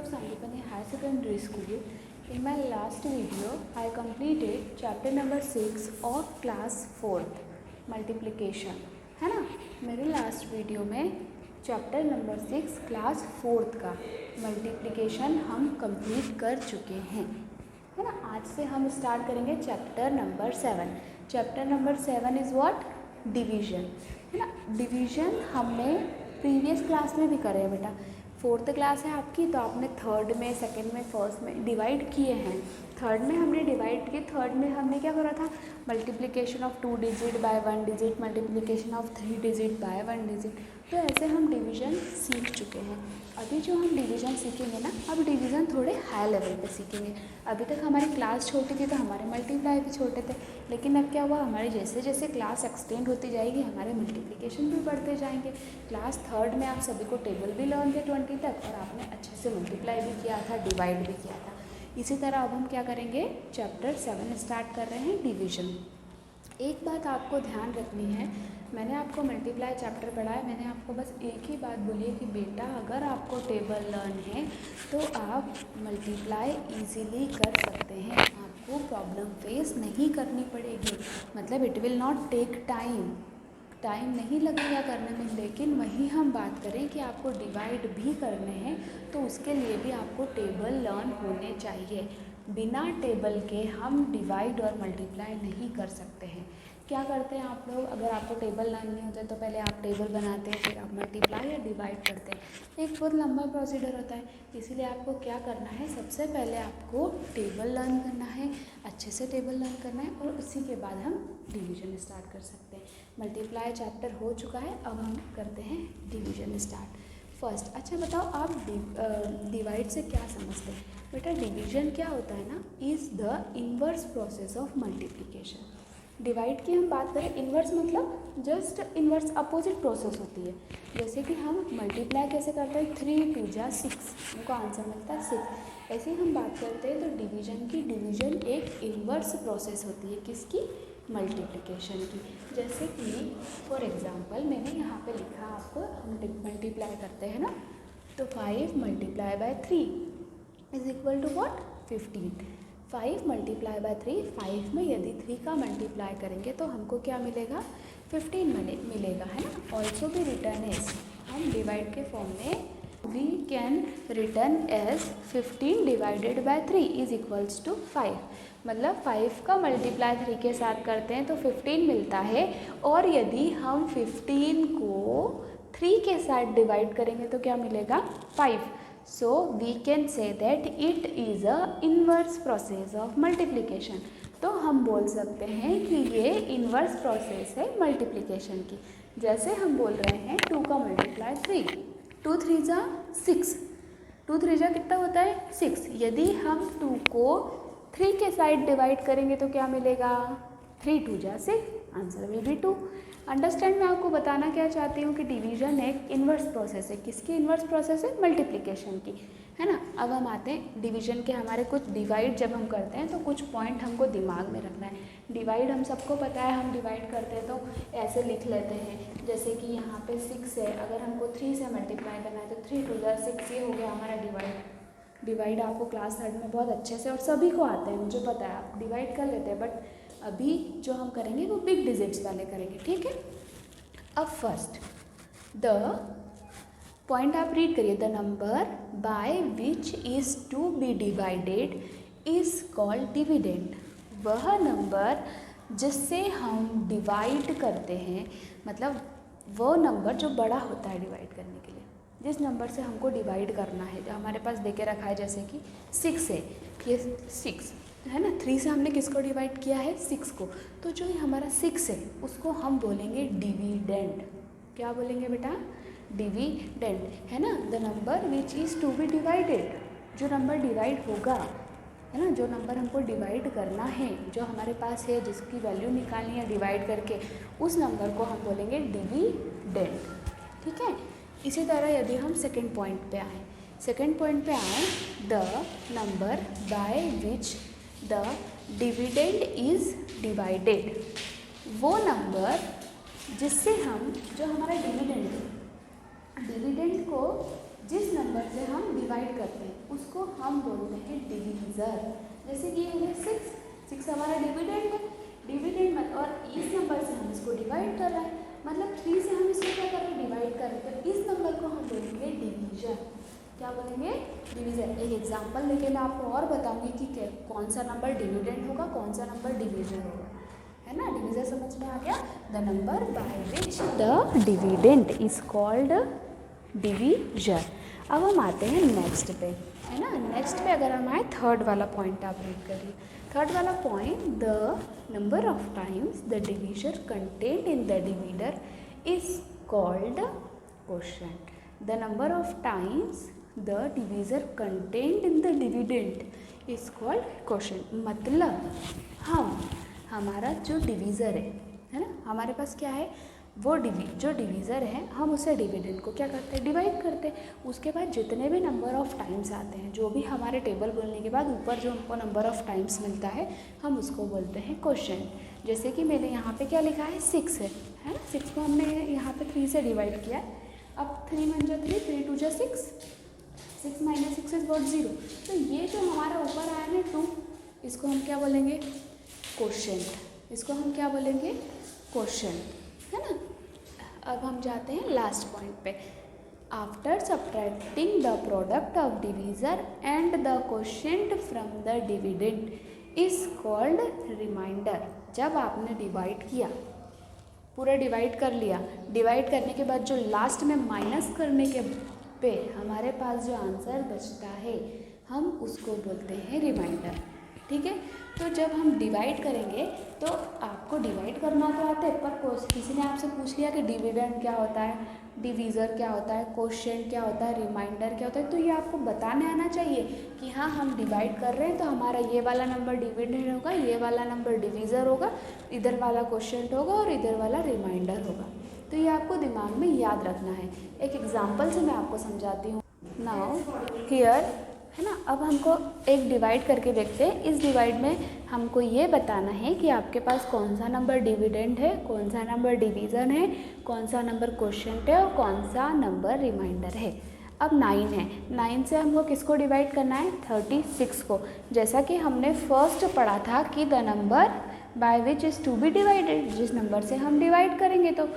of Sandipani Higher Secondary School. In my last video, I completed chapter number 6 of class 4th multiplication. है ना, मेरे last video में chapter number 6 class 4th का multiplication हम complete कर चुके हैं, है ना। आज से हम स्टार्ट करेंगे chapter number 7. Chapter number 7 is what? Division, है ना। डिवीजन हमने प्रीवियस क्लास में भी करे हैं बेटा. 4th क्लास है आपकी, तो आपने 3rd में, 2nd में, 1st में डिवाइड किए हैं. 3rd में हमने डिवाइड किए. 3rd में हमने क्या करा था? Multiplication of 2 digit bye 1 digit, multiplication of 3 digit bye 1 digit. तो ऐसे हम डिवीज़न सीख चुके हैं. अभी जो हम डिवीज़न सीखेंगे ना, अब डिवीज़न थोड़े हाई लेवल पे सीखेंगे. अभी तक हमारी क्लास छोटी थी तो हमारे मल्टीप्लाई भी छोटे थे, लेकिन अब क्या हुआ, हमारी जैसे जैसे क्लास एक्सटेंड होती जाएगी हमारे मल्टीप्लिकेशन भी बढ़ते जाएंगे. क्लास 3rd में आप सभी को टेबल भी लर्न थे 20 तक, और आपने अच्छे से मल्टीप्लाई भी किया था, डिवाइड भी किया था. इसी तरह अब हम क्या करेंगे, चैप्टर 7 स्टार्ट कर रहे हैं, डिवीज़न. एक बात आपको ध्यान रखनी है, मैंने आपको मल्टीप्लाई चैप्टर पढ़ाया, मैंने आपको बस एक ही बात बोली है कि बेटा अगर आपको टेबल लर्न है तो आप मल्टीप्लाई इजीली कर सकते हैं, आपको प्रॉब्लम फेस नहीं करनी पड़ेगी. मतलब it will not take time नहीं लगेगा करने में. लेकिन वहीं हम बात करें कि आपको डिवाइड भी करने हैं तो उसके लिए भी आपको टेबल लर्न होने चाहिए. बिना टेबल के हम डिवाइड और मल्टीप्लाई नहीं कर सकते हैं. क्या करते हैं आप लोग, अगर आपको टेबल लर्न नहीं होता तो पहले आप टेबल बनाते हैं, फिर आप मल्टीप्लाई या डिवाइड करते हैं. एक बहुत लंबा प्रोसीजर होता है. इसीलिए आपको क्या करना है, सबसे पहले आपको टेबल लर्न करना है, अच्छे से टेबल लर्न करना है, और उसी के बाद हम डिवीज़न स्टार्ट कर सकते हैं. मल्टीप्लाई चैप्टर हो चुका है, अब हम करते हैं डिवीज़न स्टार्ट. फर्स्ट, अच्छा बताओ आप डिवाइड से क्या समझते हैं? बेटा डिवीज़न क्या होता है ना, is the inverse process of multiplication. Divide की हम बात करें, इन्वर्स मतलब जस्ट इन्वर्स अपोजिट प्रोसेस होती है. जैसे कि हम मल्टीप्लाई कैसे करते हैं, 3 2 जा 6, उनको आंसर मिलता है 6. ऐसे ही हम बात करते हैं तो डिवीज़न एक इन्वर्स प्रोसेस होती है. किसकी? मल्टीप्लिकेशन की. जैसे कि फॉर एग्जांपल मैंने यहाँ पे लिखा आपको, हम मल्टीप्लाई करते हैं ना, तो 5 multiply by 3 is equal to what? 15. 5 multiply by 3, 5 में यदि 3 का मल्टीप्लाई करेंगे तो हमको क्या मिलेगा? 15 मिलेगा, है ना. ऑल्सो भी रिटर्न एज, हम डिवाइड के फॉर्म में we can return as 15 divided by 3 is equals to 5. मतलब 5 का मल्टीप्लाई 3 के साथ करते हैं तो 15 मिलता है, और यदि हम 15 को 3 के साथ डिवाइड करेंगे तो क्या मिलेगा? 5. So we can say that it is a inverse process of multiplication. तो हम बोल सकते हैं कि ये इन्वर्स प्रोसेस है मल्टीप्लिकेशन की. जैसे हम बोल रहे हैं 2 का मल्टीप्लाई 3, 2 3 जा 6, 2 3 जा कितना होता है? 6. यदि हम 2 को 3 के साइड डिवाइड करेंगे तो क्या मिलेगा? 3 2 जा 6, आंसर विल बी 2. अंडरस्टैंड, मैं आपको बताना क्या चाहती हूँ कि डिवीज़न एक इन्वर्स प्रोसेस है. किसकी इन्वर्स प्रोसेस है? मल्टीप्लिकेशन की, है ना. अब हम आते हैं डिवीज़न के. हमारे कुछ डिवाइड जब हम करते हैं तो कुछ पॉइंट हमको दिमाग में रखना है. डिवाइड हम सबको पता है, हम डिवाइड करते हैं तो ऐसे लिख लेते हैं. जैसे कि यहाँ पे 6 है, अगर हमको 3 से मल्टीप्लाई करना है तो 3 2 जा 6, ये हो गया हमारा डिवाइड आपको क्लास 3rd में बहुत अच्छे से और सभी को आता है, मुझे पता है, आप डिवाइड कर लेते हैं. बट अभी जो हम करेंगे वो बिग डिजिट्स वाले करेंगे, ठीक है. अब फर्स्ट द पॉइंट आप रीड करिए. The number by which is to be divided is called dividend. वह नंबर जिससे हम डिवाइड करते हैं, मतलब वो नंबर जो बड़ा होता है डिवाइड करने के लिए, जिस नंबर से हमको डिवाइड करना है, जो हमारे पास देके रखा है, जैसे कि 6 है, ये 6 है ना. 3 से हमने किसको डिवाइड किया है? 6 को. तो जो ये हमारा 6 है उसको हम बोलेंगे डिविडेंड. क्या बोलेंगे बेटा? डिविडेंड, है ना. The number which is to be divided, जो नंबर डिवाइड होगा, है ना, जो नंबर हमको डिवाइड करना है, जो हमारे पास है, जिसकी वैल्यू निकालनी है डिवाइड करके, उस नंबर को हम बोलेंगे डिविडेंड, ठीक है. इसी तरह यदि हम सेकेंड पॉइंट पे आए, the number by which the dividend is divided. वो नंबर जिससे हम, जो हमारा डिविडेंड को जिस नंबर से हम डिवाइड करते हैं हम बोलते हैं डिवीज़र। जैसे कि ये 6 हमारा डिविडेंड है, डिविडेंड मतलब, और इस नंबर से हम इसको डिवाइड कर रहे हैं, मतलब 3 से हम इसको क्या कर रहे हैं, डिवाइड कर रहे हैं, तो इस नंबर को हम बोलेंगे डिवीज़र। क्या बोलेंगे, डिवीज़र। एक एग्जांपल लेके मैं आपको और बताऊंगी कि कौन सा नंबर डिविडेंड होगा, कौन सा नंबर डिवीज़र होगा, है ना। डिवीज़र समझ में आ गया, the number by which the dividend is called divisor. अब हम आते हैं नेक्स्ट पे, है ना। नेक्स्ट पे अगर हम आए, थर्ड वाला पॉइंट आप रीड करिए। थर्ड वाला point, the number of times the divisor content in the divider is called quotient. The number of times the divisor content in the dividend is called quotient. मतलब हमारा जो divisor है ना, हमारे पास क्या है, वो जो डिवीज़र है, हम उसे डिविडेंड को क्या करते हैं, डिवाइड करते हैं। उसके बाद जितने भी नंबर ऑफ टाइम्स आते हैं, जो भी हमारे टेबल बोलने के बाद ऊपर जो हमको नंबर ऑफ टाइम्स मिलता है, हम उसको बोलते हैं क्वोशिएंट। जैसे कि मैंने यहाँ पे क्या लिखा है, 6 है ना। 6 को हमने यहाँ पे 3 से डिवाइड किया है। अब 3 1 जा 3, 3 2 जा 6, 6 माइनस 6 इज व्हाट, 0। तो ये जो हमारा ऊपर आया ना 2, इसको हम क्या बोलेंगे, क्वोशिएंट। इसको हम क्या बोलेंगे, क्वोशिएंट, है ना। अब हम जाते हैं लास्ट पॉइंट पे। After subtracting the product of divisor and the quotient from the dividend is called remainder. जब आपने डिवाइड किया, पूरा डिवाइड कर लिया, डिवाइड करने के बाद जो लास्ट में माइनस करने के पे हमारे पास जो आंसर बचता है, हम उसको बोलते हैं रिमाइंडर। ठीक है। तो जब हम डिवाइड करेंगे, तो आपको डिवाइड करना तो आता है, पर किसी ने आपसे पूछ लिया कि डिविडेंड क्या होता है, डिवीज़र क्या होता है, क्वोशिएंट क्या होता है, रिमाइंडर क्या होता है, तो ये आपको बताने आना चाहिए कि हाँ, हम डिवाइड कर रहे हैं तो हमारा ये वाला नंबर डिविडेंड होगा, ये वाला नंबर डिवीज़र होगा, इधर वाला क्वोशिएंट होगा और इधर वाला रिमाइंडर होगा। तो ये आपको दिमाग में याद रखना है। एक एग्जाम्पल से मैं आपको समझाती हूँ। नाउ हियर, है ना। अब हमको एक डिवाइड करके देखते हैं। इस डिवाइड में हमको ये बताना है कि आपके पास कौन सा नंबर डिविडेंड है, कौन सा नंबर डिवीज़न है, कौन सा नंबर क्वोशिएंट है और कौन सा नंबर रिमाइंडर है। अब 9 है, 9 से हमको किसको डिवाइड करना है, 36 को। जैसा कि हमने फर्स्ट पढ़ा था कि the number by which is to be divided, जिस नंबर से हम डिवाइड करेंगे, तो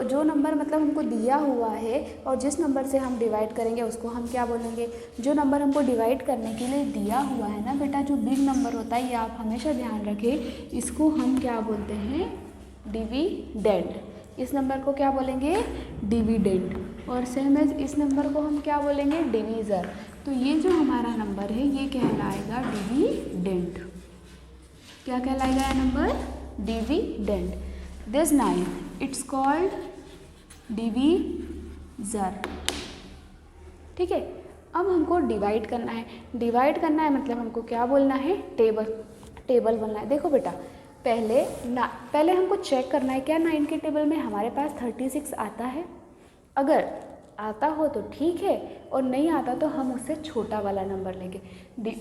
जो नंबर मतलब हमको दिया हुआ है और जिस नंबर से हम डिवाइड करेंगे उसको हम क्या बोलेंगे। जो नंबर हमको डिवाइड करने के लिए दिया हुआ है ना बेटा, जो बिग नंबर होता है, ये आप हमेशा ध्यान रखें, इसको हम क्या बोलते हैं, डिविडेंड। इस नंबर को क्या बोलेंगे, डिविडेंड। और सेम एज इस नंबर को हम क्या बोलेंगे, डिवीज़र। तो ये जो हमारा नंबर है, ये कहलाएगा डिविडेंड। क्या कहलाएगा यह number, dividend. This 9 it's called divisor. ठीक है। अब हमको डिवाइड करना है। डिवाइड करना है मतलब हमको क्या बोलना है, टेबल बोलना है। देखो बेटा, पहले हमको चेक करना है क्या 9 के टेबल में हमारे पास 36 आता है। अगर आता हो तो ठीक है, और नहीं आता तो हम उससे छोटा वाला नंबर लेंगे।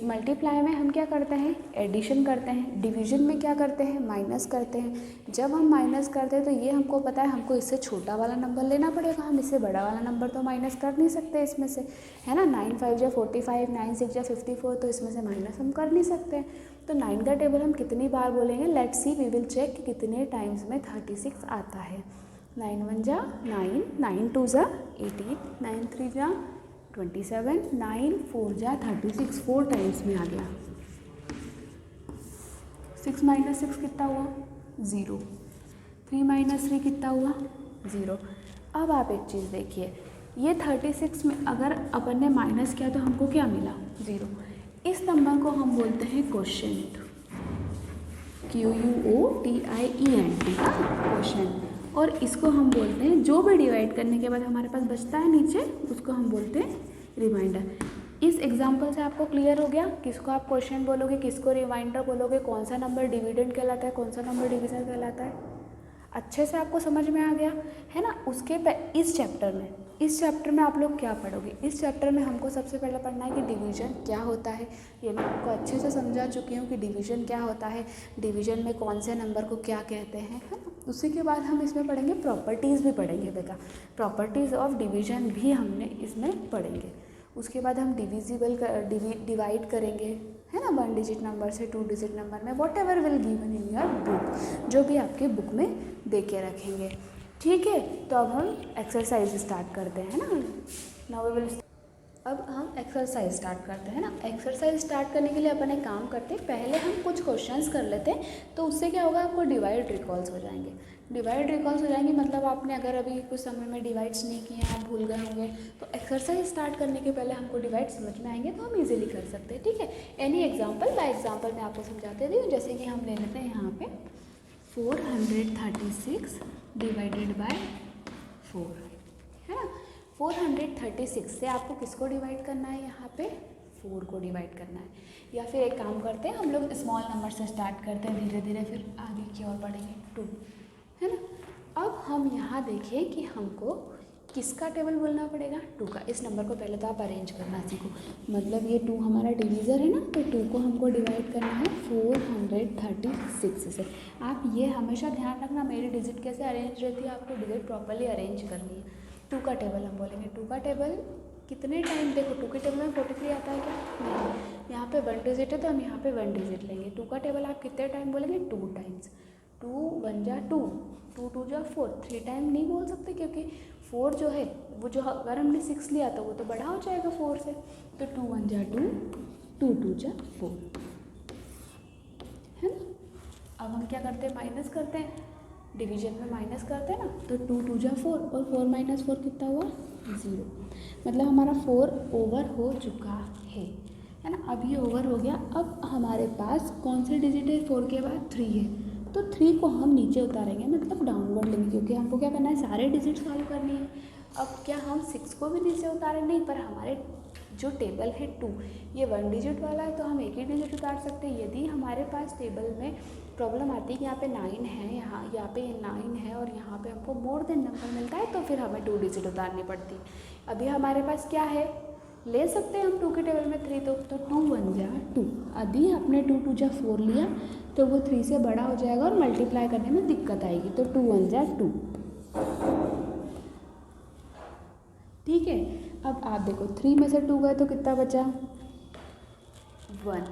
मल्टीप्लाई में हम क्या करते हैं, एडिशन करते हैं। डिवीज़न में क्या करते हैं, माइनस करते हैं। जब हम माइनस करते हैं तो ये हमको पता है हमको इससे छोटा वाला नंबर लेना पड़ेगा, हम इससे बड़ा वाला नंबर तो माइनस कर नहीं सकते इसमें से, है ना। 9 5 जा 45, 9 6 जा 54, तो इसमें से माइनस हम कर नहीं सकते हैं। तो 9 का टेबल हम कितनी बार बोलेंगे, let's see, we will check कि कितने टाइम्स में 36 आता है। 9 1 जा 9, 9 2 जा 18, 9 3 जा 27, 9 4 जा 36, 4 टाइम्स में आ गया। 6 माइनस 6 कितना हुआ, 0। 3 माइनस 3 कितना हुआ, 0। अब आप एक चीज़ देखिए, ये 36 में अगर अपन ने माइनस किया तो हमको क्या मिला, 0। इस नंबर को हम बोलते हैं क्वोशिएंट, QUOTIENT, क्वोशिएंट। और इसको हम बोलते हैं, जो भी डिवाइड करने के बाद हमारे पास बचता है नीचे, उसको हम बोलते हैं रिमाइंडर। इस एग्जाम्पल से आपको क्लियर हो गया, किसको आप क्वोशिएंट बोलोगे, किसको रिमाइंडर बोलोगे, कौन सा नंबर डिविडेंड कहलाता है, कौन सा नंबर डिवीज़र कहलाता है। अच्छे से आपको समझ में आ गया है ना। इस चैप्टर में आप लोग क्या पढ़ोगे, इस चैप्टर में हमको सबसे पहले पढ़ना है कि डिवीज़न क्या होता है। ये मैं आपको अच्छे से समझा चुकी हूँ कि डिवीज़न क्या होता है, डिवीज़न में कौन से नंबर को क्या कहते हैं, है ना। उसी के बाद हम इसमें पढ़ेंगे, प्रॉपर्टीज़ भी पढ़ेंगे बेटा, प्रॉपर्टीज़ ऑफ डिवीज़न भी हमने इसमें पढ़ेंगे। उसके बाद हम डिवाइड करेंगे, है ना, 1 डिजिट नंबर से 2 डिजिट नंबर में, what ever will given in your book, जो भी आपके बुक में दे के रखेंगे। ठीक है, तो अब हम एक्सरसाइज स्टार्ट करते हैं ना। नाउ वी विल, अब हम एक्सरसाइज स्टार्ट करते हैं ना। एक्सरसाइज स्टार्ट करने के लिए अपन एक काम करते हैं, पहले हम कुछ क्वेश्चंस कर लेते हैं, तो उससे क्या होगा, आपको डिवाइड रिकॉल्स हो जाएंगे। डिवाइड रिकॉल्स हो जाएंगे मतलब आपने अगर अभी कुछ समय में डिवाइड्स नहीं किए हैं, आप भूल गए होंगे, तो एक्सरसाइज स्टार्ट करने के पहले हमको डिवाइड समझ में आएंगे तो हम इजीली कर सकते हैं। ठीक है, एनी एग्जांपल, बाय एग्जांपल मैं आपको समझाते थी। जैसे कि हम ले लेते हैं यहाँ पे 436 डिवाइडेड बाय 4, है ना। 436 से आपको किसको डिवाइड करना है, यहाँ पे 4 को डिवाइड करना है। या फिर एक काम करते हैं, हम लोग स्मॉल नंबर से स्टार्ट करते हैं, धीरे धीरे फिर आगे की ओर बढ़ेंगे, 2, है ना। अब हम यहाँ देखें कि हमको किसका टेबल बोलना पड़ेगा, 2 का। इस नंबर को पहले तो आप अरेंज करना सीखो, मतलब ये 2 हमारा डिवीज़र है ना, तो 2 को हमको डिवाइड करना है 436 से। आप ये हमेशा ध्यान रखना, मेरी डिजिट कैसे अरेंज रहती है, आपको डिजिट प्रॉपर्ली अरेंज करनी है। 2 का टेबल हम बोलेंगे, 2 का टेबल कितने टाइम, देखो 2 के टेबल में 43 आता है क्या, नहीं, यहाँ पे 1 डिजिट है तो हम यहाँ पे 1 डिजिट लेंगे। 2 का टेबल आप कितने टाइम बोलेंगे, 2 टाइम्स। 2 1 जा 2, 2 2 जा 4, 3 टाइम नहीं बोल सकते, क्योंकि 4 जो है वो, जो अगर हमने 6 लिया तो वो तो बड़ा हो जाएगा 4 से, तो 2 1 जा 2, 2 2 जा 4, है ना। अब हम क्या करते हैं, माइनस करते हैं, डिवीजन में माइनस करते हैं ना, तो 2 2 जा 4, और 4 माइनस 4 कितना हुआ, 0, मतलब हमारा 4 ओवर हो चुका है ना। अब ये ओवर हो गया। अब हमारे पास कौन सी डिजिट है, 4 के बाद 3 है, तो 3 को हम नीचे उतारेंगे, मतलब डाउनवर्ड लेंगे, क्योंकि हमको क्या करना है, सारे डिजिट सॉल्व करनी है। अब क्या हम 6 को भी नीचे उतारें, नहीं, पर हमारे जो टेबल है 2, ये 1 डिजिट वाला है, तो हम एक ही डिजिट उतार सकते हैं। यदि हमारे पास टेबल में प्रॉब्लम आती है कि यहाँ पे 9 है, यहाँ पे 9 है और यहाँ पे हमको मोर देन नंबर मिलता है, तो फिर हमें 2 डिजिट उतारनी पड़ती है। अभी हमारे पास क्या है, ले सकते हैं हम 2 के टेबल में 3, तो 2 1 जा 2, अभी आपने 2 2 जा 4 लिया तो वो 3 से बड़ा हो जाएगा और मल्टीप्लाई करने में दिक्कत आएगी, तो 2 1 जा 2। ठीक है, अब आप देखो 3 में से 2 गए तो कितना बचा, 1,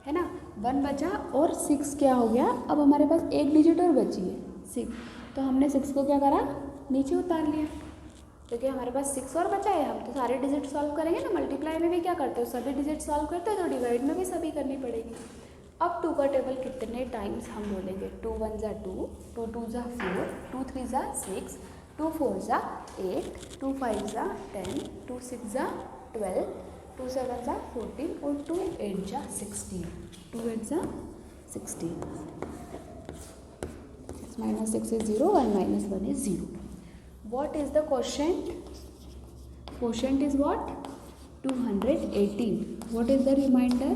है ना, 1 बचा, और 6 क्या हो गया, अब हमारे पास एक डिजिट और बची है 6, तो हमने 6 को क्या करा, नीचे उतार लिया, क्योंकि हमारे पास 6 और बचा है। हम तो सारे डिजिट सॉल्व करेंगे ना, मल्टीप्लाई में भी क्या करते हो, सभी डिजिट सॉल्व करते हैं, तो डिवाइड में भी सभी करनी पड़ेगी। अब 2 का टेबल कितने टाइम्स हम बोलेंगे, 2 1 जा 2, 2 2 जा 4, 2 3 जा 6, 2 4 जा 8, 2 5 जा 10, 2 6 जा 12, 2 7 जा 14 और 2 8 जा 16, 2 8 जा 16, 6 minus 6 is 0, 1 minus 1 is 0. What is the quotient? Quotient is what? 218. What is the remainder?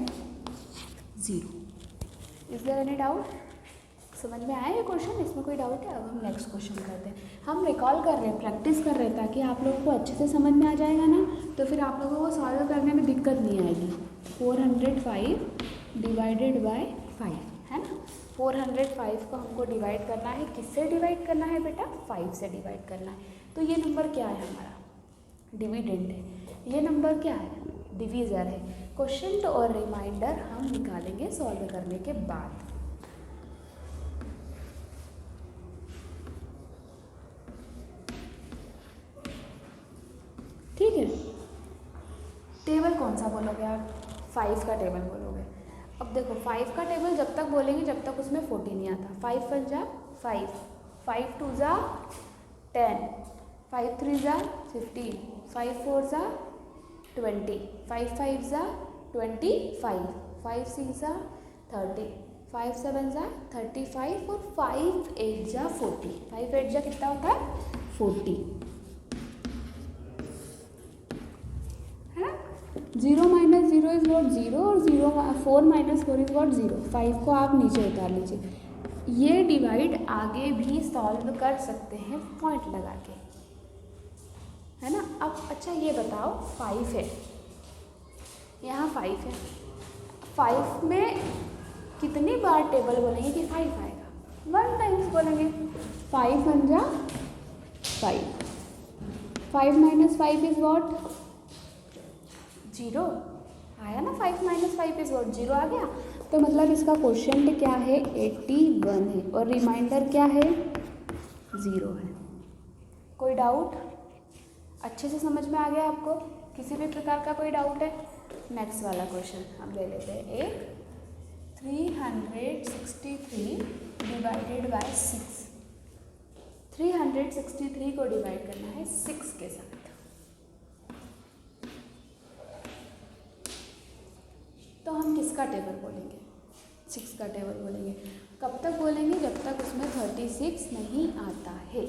0. Is there any doubt? समझ में आया ये क्वेश्चन, इसमें कोई डाउट है? अब हम नेक्स्ट क्वेश्चन करते हैं। हम रिकॉल कर रहे हैं, प्रैक्टिस कर रहे हैं, ताकि आप लोगों को अच्छे से समझ में आ जाएगा ना, तो फिर आप लोगों को सॉल्व करने में दिक्कत नहीं आएगी। 405 डिवाइडेड बाय 5, है ना। 405 को हमको डिवाइड करना है, किससे डिवाइड करना है बेटा, 5 से डिवाइड करना है। तो ये नंबर क्या है हमारा, डिविडेंड है। ये नंबर क्या है, डिवीज़र है। क्वेश्चन और रिमाइंडर हम निकालेंगे सॉल्व करने के बाद। ठीक है, टेबल कौन सा बोलोगे आप, 5 का टेबल बोलोगे। अब देखो 5 का टेबल जब तक बोलेंगे जब तक उसमें 40 नहीं आता। 5 1 जा 5, 5 2 जा 10, 5 3 जा 15, 5 4 जा 20, 5 5 जा 25, 5 6 जा 30, 5 7 जा 35 और 5 8 जा 40। 5 8 जा कितना होता है, 40, है ना। 0 माइनस 0 इज वॉट 0, और 4 माइनस 4 इज वॉट 0। 5 को आप नीचे उतार लीजिए। ये डिवाइड आगे भी सॉल्व कर सकते हैं पॉइंट लगा के, है ना। अब अच्छा ये बताओ, 5 है यहाँ, 5 है, 5 में कितनी बार टेबल बोलेंगे कि 5 आएगा, 1 टाइम्स बोलेंगे। 5 1 जा 5, 5 माइनस 5 इज वॉट 0 आया ना, 5 - 5 इज व्हाट, 0 आ गया। तो मतलब इसका क्वोशिएंट क्या है, 81 है, और रिमाइंडर क्या है, 0 है। कोई डाउट? अच्छे से समझ में आ गया आपको? किसी भी प्रकार का कोई डाउट है? नेक्स्ट वाला क्वेश्चन हम ले लेते हैं। एक 363 डिवाइडेड बाय 6, 363 को डिवाइड करना है 6 के साथ। तो हम किसका टेबल बोलेंगे, 6 का टेबल बोलेंगे। कब तक बोलेंगे, जब तक उसमें 36 नहीं आता है।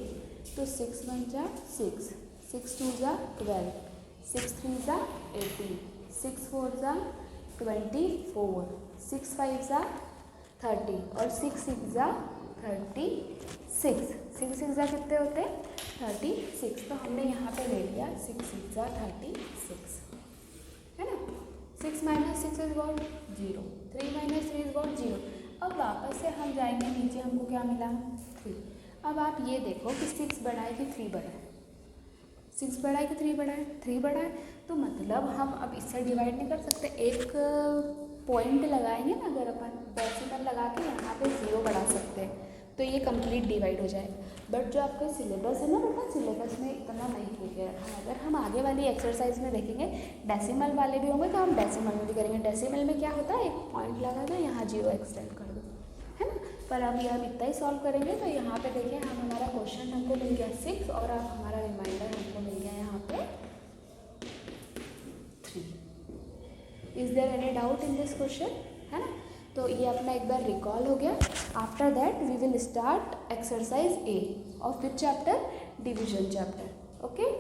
तो 6 × 1 = 6, 6 × 2 = 12, 6 × 3 = 18, 6 × 4 = 24, 6 × 5 = 30 और 6 × 6 = 36। 6 × 6 कितने होते हैं, 36। तो हमने यहाँ पे ले लिया 6 × 6 = 36, है ना। 6 - 6 इज व्हाट, 0, 3 - 3 इज व्हाट, 0। अब वापस से हम जाएंगे नीचे, हमको क्या मिला, 3। अब आप ये देखो कि 6 बड़ा है कि 3 बड़ा है, 6 बड़ा है कि 3 बड़ा है, 3 बड़ा है। तो मतलब हम अब इससे डिवाइड नहीं कर सकते, एक पॉइंट लगाएंगे ना, अगर अपन डेसिमल लगा के यहाँ पे 0 बढ़ा सकते हैं तो ये कंप्लीट डिवाइड हो जाएगा। बट जो आपका सिलेबस है ना बेटा, सिलेबस में इतना नहीं लिखे रखा। अगर हम आगे वाली एक्सरसाइज में देखेंगे डेसिमल वाले भी होंगे तो हम डेसिमल में भी करेंगे। डेसिमल में क्या होता है, एक पॉइंट लगा दो, यहाँ 0 एक्सटेंड कर दो, है ना। पर अभी हम इतना ही सॉल्व करेंगे। तो यहाँ पे देखिए, हम हमारा क्वेश्चन हमको मिल गया 6 और अब हमारा रिमाइंडर हमको मिल गया यहाँ पे 3। Is there any doubt in this question, है ना। तो ये अपना एक बार रिकॉल हो गया। After that we will start exercise A of which chapter, division chapter. Okay.